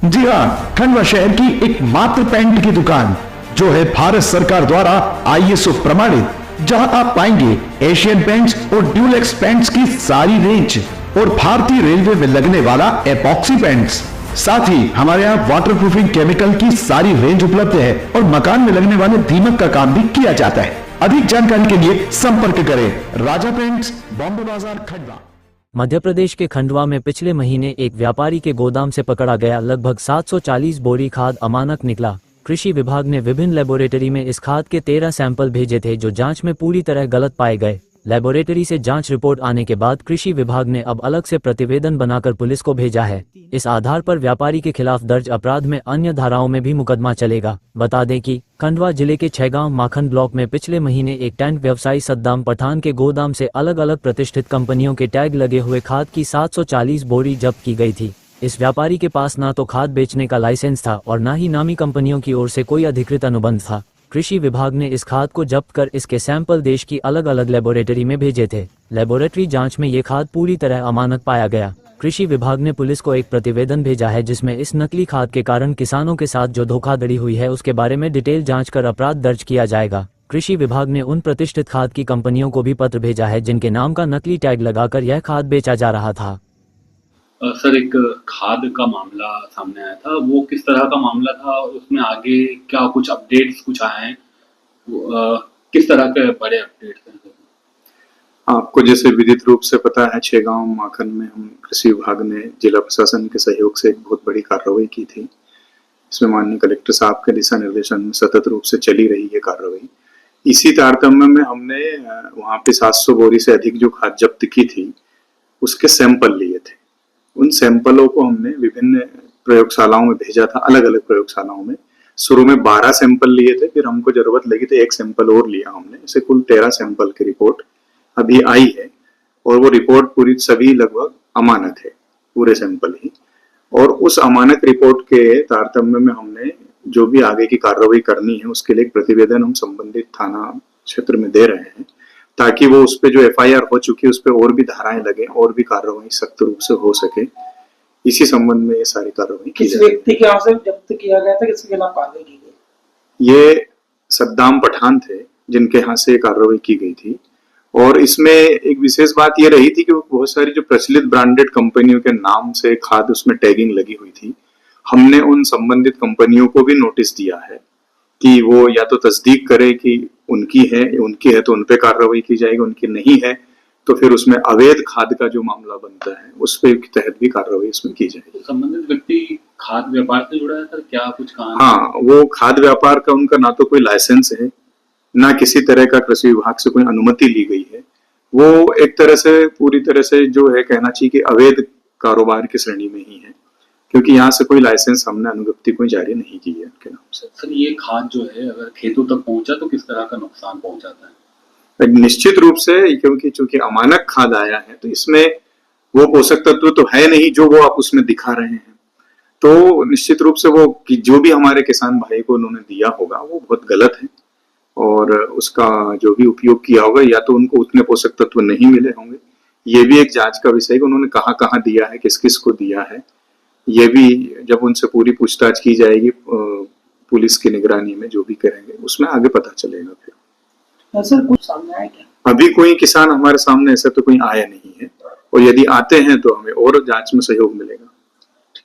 जी हाँ, खंडवा शहर की एकमात्र पेंट की दुकान जो है भारत सरकार द्वारा ISO प्रमाणित, जहां आप पाएंगे एशियन पेंट्स और ड्यूलेक्स पेंट्स की सारी रेंज और भारतीय रेलवे में लगने वाला एपॉक्सी पेंट्स। साथ ही हमारे यहाँ वाटरप्रूफिंग केमिकल की सारी रेंज उपलब्ध है और मकान में लगने वाले दीमक का काम भी किया जाता है। अधिक जानकारी के लिए संपर्क करें राजा पेंट्स, बॉम्बे बाजार, खंडवा। मध्य प्रदेश के खंडवा में पिछले महीने एक व्यापारी के गोदाम से पकड़ा गया लगभग 740 बोरी खाद अमानक निकला। कृषि विभाग ने विभिन्न लेबोरेटरी में इस खाद के 13 सैंपल भेजे थे जो जांच में पूरी तरह गलत पाए गए। लेबोरेटरी से जांच रिपोर्ट आने के बाद कृषि विभाग ने अब अलग से प्रतिवेदन बनाकर पुलिस को भेजा है। इस आधार पर व्यापारी के खिलाफ दर्ज अपराध में अन्य धाराओं में भी मुकदमा चलेगा। बता दें कि खंडवा जिले के छैगांव माखन ब्लॉक में पिछले महीने एक टेंट व्यवसायी सद्दाम पठान के गोदाम से अलग अलग प्रतिष्ठित कंपनियों के टैग लगे हुए खाद की 740 बोरी जब्त की गई थी। इस व्यापारी के पास ना तो खाद बेचने का लाइसेंस था और न ही नामी कंपनियों की ओर से कोई अधिकृत अनुबंध था। कृषि विभाग ने इस खाद को जब्त कर इसके सैंपल देश की अलग अलग लेबोरेटरी में भेजे थे। लेबोरेटरी जांच में ये खाद पूरी तरह अमानक पाया गया। कृषि विभाग ने पुलिस को एक प्रतिवेदन भेजा है जिसमें इस नकली खाद के कारण किसानों के साथ जो धोखाधड़ी हुई है उसके बारे में डिटेल जांच कर अपराध दर्ज किया जाएगा। कृषि विभाग ने उन प्रतिष्ठित खाद की कंपनियों को भी पत्र भेजा है जिनके नाम का नकली टैग लगाकर यह खाद बेचा जा रहा था। सर, एक खाद का मामला सामने आया था, वो किस तरह का मामला था? उसमें आगे क्या कुछ अपडेट्स कुछ आए हैं? किस तरह के बड़े अपडेट्स हैं? आपको जैसे विदित रूप से पता है, छैगांव माखन में हम कृषि विभाग ने जिला प्रशासन के सहयोग से एक बहुत बड़ी कार्रवाई की थी। इसमें माननीय कलेक्टर साहब के दिशा निर्देशन में सतत रूप से चली रही है कार्रवाई। इसी तारतम्य में हमने वहाँ पे 700 बोरी से अधिक जो खाद जब्त की थी उसके सैंपल लिए थे। उन सैंपलों को हमने विभिन्न प्रयोगशालाओं में भेजा था, अलग अलग प्रयोगशालाओं में। शुरू में 12 सैंपल लिए थे, फिर हमको जरूरत लगी तो एक सैंपल और लिया हमने। इसे कुल 13 सैंपल की रिपोर्ट अभी आई है और वो रिपोर्ट पूरी सभी लगभग अमानक है, पूरे सैंपल ही। और उस अमानक रिपोर्ट के तारतम्य में हमने जो भी आगे की कार्रवाई करनी है उसके लिए एक प्रतिवेदन हम संबंधित थाना क्षेत्र में दे रहे हैं ताकि वो उस पे जो FIR हो चुकी है उस पे और भी धाराएं लगे और भी कार्रवाई सख्त रूप से हो सके। इसी संबंध में ये सारी कार्रवाई की किस व्यक्ति के यहाँ से जब्त किया गया था, किसके खिलाफ कार्रवाई की गई? ये सद्दाम पठान थे जिनके यहाँ से कार्रवाई की गई थी। और इसमें एक विशेष बात ये रही थी कि बहुत सारी जो प्रचलित ब्रांडेड कंपनियों के नाम से खाद उसमें टैगिंग लगी हुई थी। हमने उन संबंधित कंपनियों को भी नोटिस दिया है कि वो या तो तस्दीक करे कि उनकी है तो उन पे कार्रवाई की जाएगी, उनकी नहीं है तो फिर उसमें अवैध खाद का जो मामला बनता है उस पे तहत भी कार्रवाई इसमें की जाएगी। तो संबंधित व्यक्ति खाद व्यापार से जुड़ा है सर, क्या कुछ कहा? हाँ, वो खाद व्यापार का उनका ना तो कोई लाइसेंस है, ना किसी तरह का कृषि विभाग से कोई अनुमति ली गई है। वो एक तरह से पूरी तरह से जो है कहना चाहिए कि अवैध कारोबार की श्रेणी में ही है, क्योंकि यहाँ से कोई लाइसेंस हमने अनुज्ञप्ति कोई जारी नहीं की है उनके नाम से। सर, ये खाद जो है अगर खेतों तक पहुंचा तो किस तरह का नुकसान पहुंचाता है? निश्चित रूप से, क्योंकि चूंकि अमानक खाद आया है तो इसमें वो पोषक तत्व तो है नहीं जो वो आप उसमें दिखा रहे हैं। तो निश्चित रूप से वो कि जो भी हमारे किसान भाई को उन्होंने दिया होगा वो बहुत गलत है और उसका जो भी उपयोग किया होगा या तो उनको उतने पोषक तत्व नहीं मिले होंगे। ये भी एक जांच का विषय है कि उन्होंने कहाँ कहाँ दिया है, किस किस को दिया है। ये भी जब उनसे पूरी पूछताछ की जाएगी पुलिस की निगरानी में, जो भी करेंगे उसमें आगे पता चलेगा। फिर सर कुछ सामने आया क्या? अभी कोई किसान हमारे सामने ऐसा तो कोई आया नहीं है और यदि आते हैं तो हमें और जांच में सहयोग मिलेगा।